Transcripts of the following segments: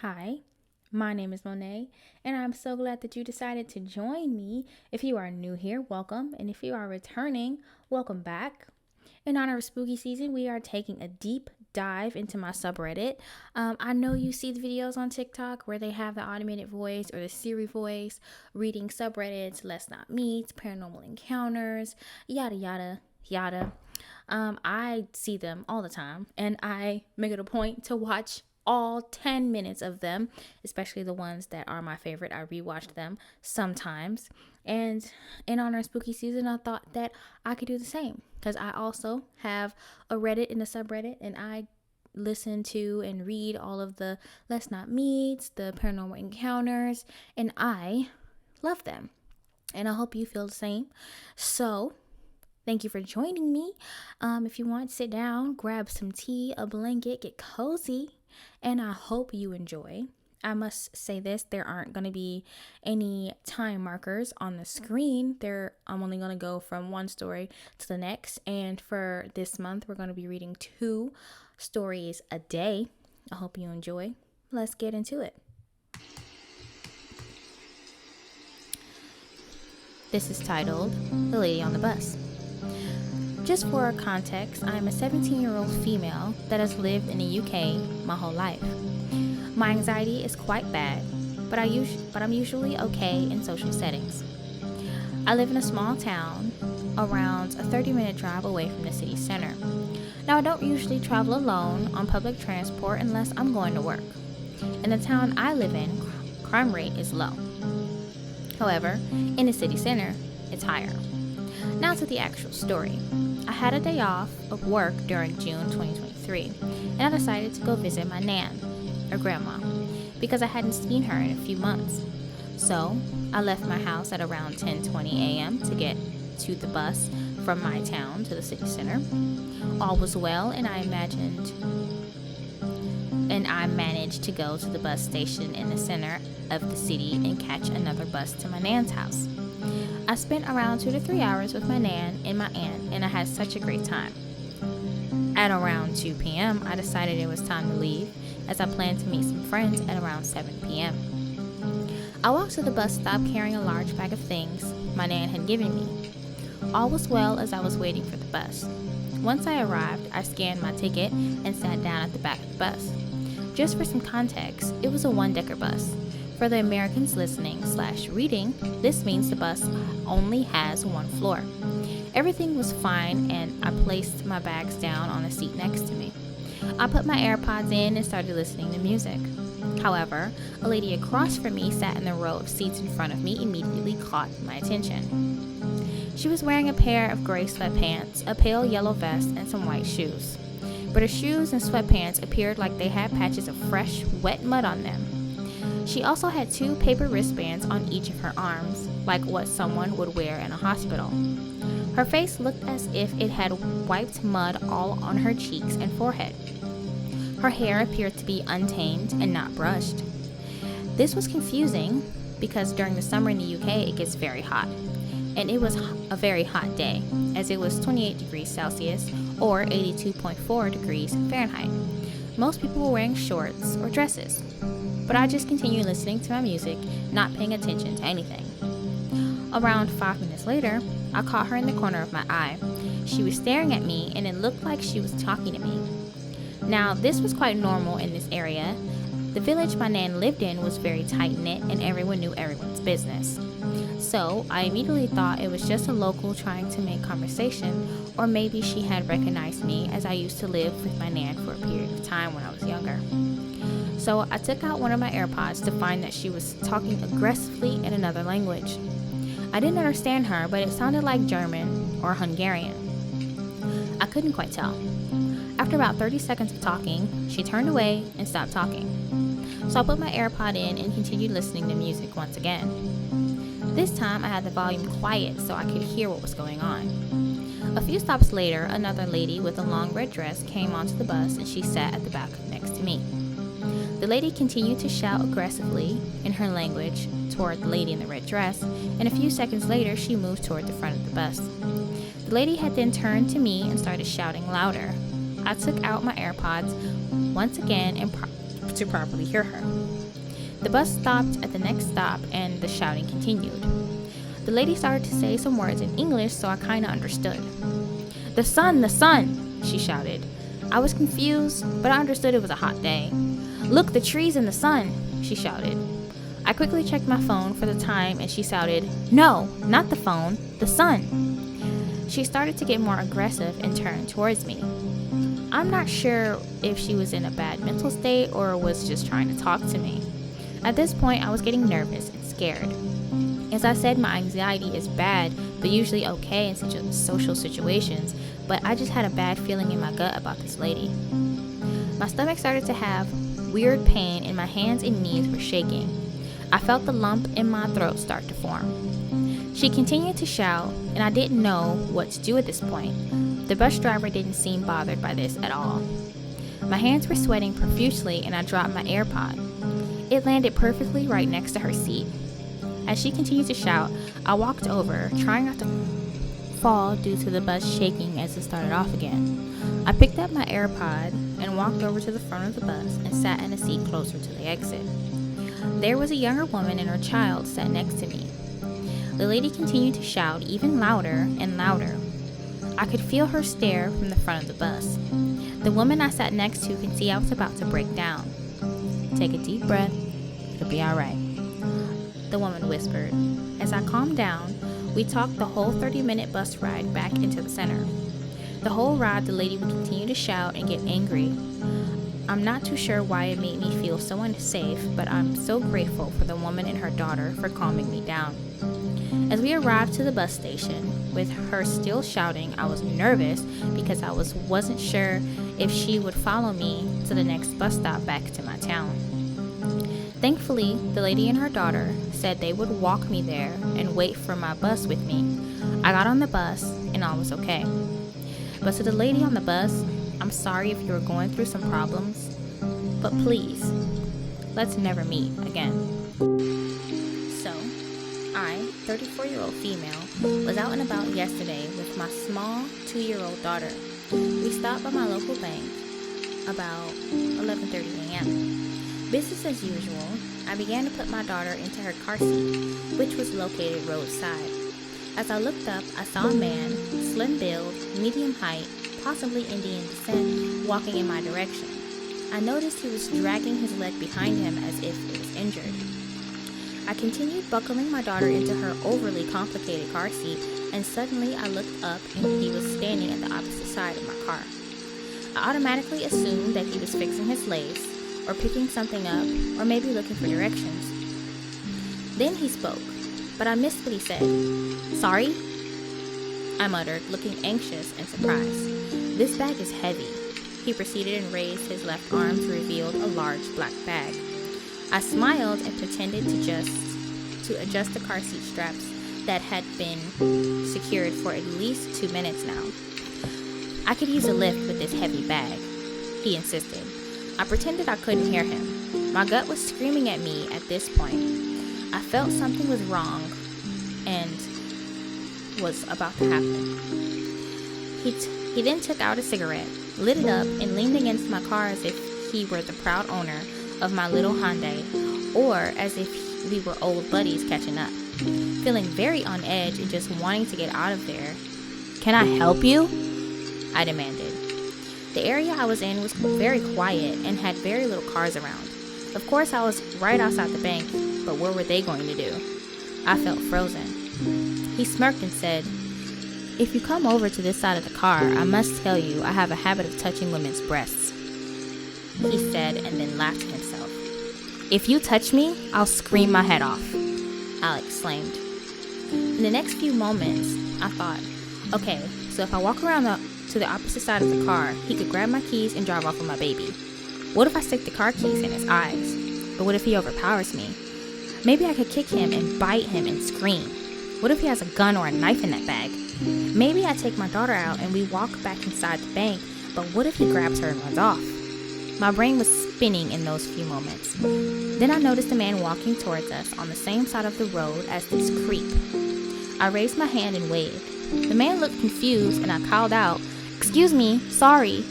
Hi, my name is Monet, and I'm so glad that you decided to join me. If you are new here, welcome, and if you are returning, welcome back. In honor of spooky season, we are taking a deep dive into my subreddit. I know you see the videos on TikTok where they have the automated voice or the Siri voice reading subreddits, Let's Not Meet, Paranormal Encounters, yada yada yada. I see them all the time, and I make it a point to watch all 10 minutes of them, especially the ones that are my favorite. I rewatch them sometimes. And in honor of spooky season, I thought that I could do the same because I also have a Reddit and a subreddit, and I listen to and read all of the Let's Not Meets, the Paranormal Encounters, and I love them. And I hope you feel the same. So, thank you for joining me. If you want, sit down, grab some tea, a blanket, get cozy, and I hope you enjoy. I must say this, there aren't going to be any time markers on the screen. I'm only going to go from one story to the next. And for this month, we're going to be reading 2 stories a day. I hope you enjoy. Let's get into it. This is titled The Lady on the Bus. Just for context, I'm a 17-year-old female that has lived in the UK my whole life. My anxiety is quite bad, but I'm usually okay in social settings. I live in a small town around a 30-minute drive away from the city center. Now, I don't usually travel alone on public transport unless I'm going to work. In the town I live in, crime rate is low. However, in the city center, it's higher. Now to the actual story. I had a day off of work during June 2023, and I decided to go visit my nan, or grandma, because I hadn't seen her in a few months. So I left my house at around 10:20 a.m. to get to the bus from my town to the city center. All was well, and I managed to go to the bus station in the center of the city and catch another bus to my nan's house. I spent around 2 to 3 hours with my nan and my aunt, and I had such a great time. At around 2 p.m., I decided it was time to leave, as I planned to meet some friends at around 7 p.m. I walked to the bus stop carrying a large bag of things my nan had given me. All was well as I was waiting for the bus. Once I arrived, I scanned my ticket and sat down at the back of the bus. Just for some context, it was a one-decker bus. For the Americans listening/reading, this means the bus only has 1 floor. Everything was fine, and I placed my bags down on a seat next to me. I put my AirPods in and started listening to music. However, a lady across from me sat in the row of seats in front of me immediately caught my attention. She was wearing a pair of gray sweatpants, a pale yellow vest, and some white shoes. But her shoes and sweatpants appeared like they had patches of fresh, wet mud on them. She also had 2 paper wristbands on each of her arms, like what someone would wear in a hospital. Her face looked as if it had wiped mud all on her cheeks and forehead. Her hair appeared to be untamed and not brushed. This was confusing because during the summer in the UK it gets very hot, and it was a very hot day, as it was 28 degrees Celsius or 82.4 degrees Fahrenheit. Most people were wearing shorts or dresses. But I just continued listening to my music, not paying attention to anything. Around 5 minutes later, I caught her in the corner of my eye. She was staring at me, and it looked like she was talking to me. Now, this was quite normal in this area. The village my nan lived in was very tight-knit, and everyone knew everyone's business. So I immediately thought it was just a local trying to make conversation, or maybe she had recognized me, as I used to live with my nan for a period of time when I was younger. So I took out one of my AirPods to find that she was talking aggressively in another language. I didn't understand her, but it sounded like German or Hungarian. I couldn't quite tell. After about 30 seconds of talking, she turned away and stopped talking. So I put my AirPod in and continued listening to music once again. This time I had the volume quiet so I could hear what was going on. A few stops later, another lady with a long red dress came onto the bus, and she sat at the back next to me. The lady continued to shout aggressively in her language toward the lady in the red dress, and a few seconds later she moved toward the front of the bus. The lady had then turned to me and started shouting louder. I took out my AirPods once again and to properly hear her. The bus stopped at the next stop and the shouting continued. The lady started to say some words in English, so I kinda understood. The sun, she shouted. I was confused, but I understood it was a hot day. Look, the trees in the sun, she shouted. I quickly checked my phone for the time and she shouted, no, not the phone, the sun. She started to get more aggressive and turned towards me. I'm not sure if she was in a bad mental state or was just trying to talk to me. At this point, I was getting nervous and scared. As I said, my anxiety is bad, but usually okay in such social situations, but I just had a bad feeling in my gut about this lady. My stomach started to have weird pain and my hands and knees were shaking. I felt the lump in my throat start to form. She continued to shout, and I didn't know what to do at this point. The bus driver didn't seem bothered by this at all. My hands were sweating profusely and I dropped my AirPod. It landed perfectly right next to her seat. As she continued to shout, I walked over, trying not to fall due to the bus shaking as it started off again. I picked up my AirPod and walked over to the front of the bus and sat in a seat closer to the exit. There was a younger woman and her child sat next to me. The lady continued to shout even louder and louder. I could feel her stare from the front of the bus. The woman I sat next to could see I was about to break down. Take a deep breath, it'll be alright, the woman whispered. As I calmed down, we talked the whole 30-minute bus ride back into the center. The whole ride, the lady would continue to shout and get angry. I'm not too sure why it made me feel so unsafe, but I'm so grateful for the woman and her daughter for calming me down. As we arrived to the bus station, with her still shouting, I was nervous because I wasn't sure if she would follow me to the next bus stop back to my town. Thankfully, the lady and her daughter said they would walk me there and wait for my bus with me. I got on the bus and all was okay. But to the lady on the bus, I'm sorry if you're going through some problems, but please, let's never meet again. So, I, 34-year-old female, was out and about yesterday with my small 2-year-old daughter. We stopped by my local bank about 11:30 a.m. Business as usual, I began to put my daughter into her car seat, which was located roadside. As I looked up, I saw a man, slim build, medium height, possibly Indian descent, walking in my direction. I noticed he was dragging his leg behind him as if it was injured. I continued buckling my daughter into her overly complicated car seat, and suddenly I looked up and he was standing at the opposite side of my car. I automatically assumed that he was fixing his lace, or picking something up, or maybe looking for directions. Then he spoke, but I missed what he said. Sorry? I muttered, looking anxious and surprised. This bag is heavy. He proceeded and raised his left arm to reveal a large black bag. I smiled and pretended to adjust the car seat straps that had been secured for at least 2 minutes now. I could use a lift with this heavy bag, he insisted. I pretended I couldn't hear him. My gut was screaming at me at this point. I felt something was wrong and was about to happen. He then took out a cigarette, lit it up, and leaned against my car as if he were the proud owner of my little Hyundai, or as if we were old buddies catching up. Feeling very on edge and just wanting to get out of there. Can I help you? I demanded. The area I was in was very quiet and had very little cars around. Of course, I was right outside the bank, but what were they going to do? I felt frozen. He smirked and said, if you come over to this side of the car, I must tell you I have a habit of touching women's breasts. He said and then laughed to himself. If you touch me, I'll scream my head off, I exclaimed. In the next few moments, I thought, okay, so if I walk around to the opposite side of the car, he could grab my keys and drive off with my baby. What if I stick the car keys in his eyes? But what if he overpowers me? Maybe I could kick him and bite him and scream. What if he has a gun or a knife in that bag? Maybe I take my daughter out and we walk back inside the bank, but what if he grabs her and runs off? My brain was spinning in those few moments. Then I noticed a man walking towards us on the same side of the road as this creep. I raised my hand and waved. The man looked confused and I called out, excuse me, sorry.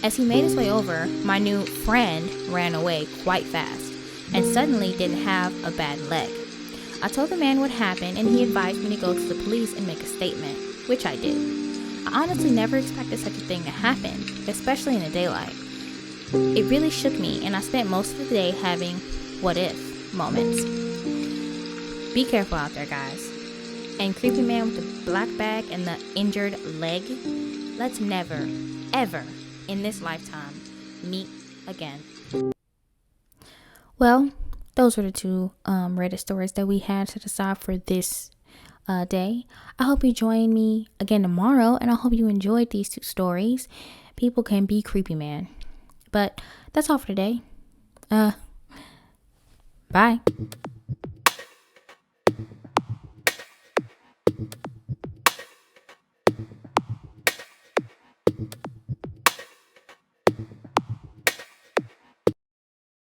As he made his way over, my new friend ran away quite fast and suddenly didn't have a bad leg. I told the man what happened and he advised me to go to the police and make a statement, which I did. I honestly never expected such a thing to happen, especially in the daylight. It really shook me and I spent most of the day having what if moments. Be careful out there, guys. And creepy man with the black bag and the injured leg, let's never, ever in this lifetime meet again. Well, those were the two Reddit stories that we had set aside for this day. I hope you join me again tomorrow, and I hope you enjoyed these two stories. People can be creepy, man. But that's all for today. Bye.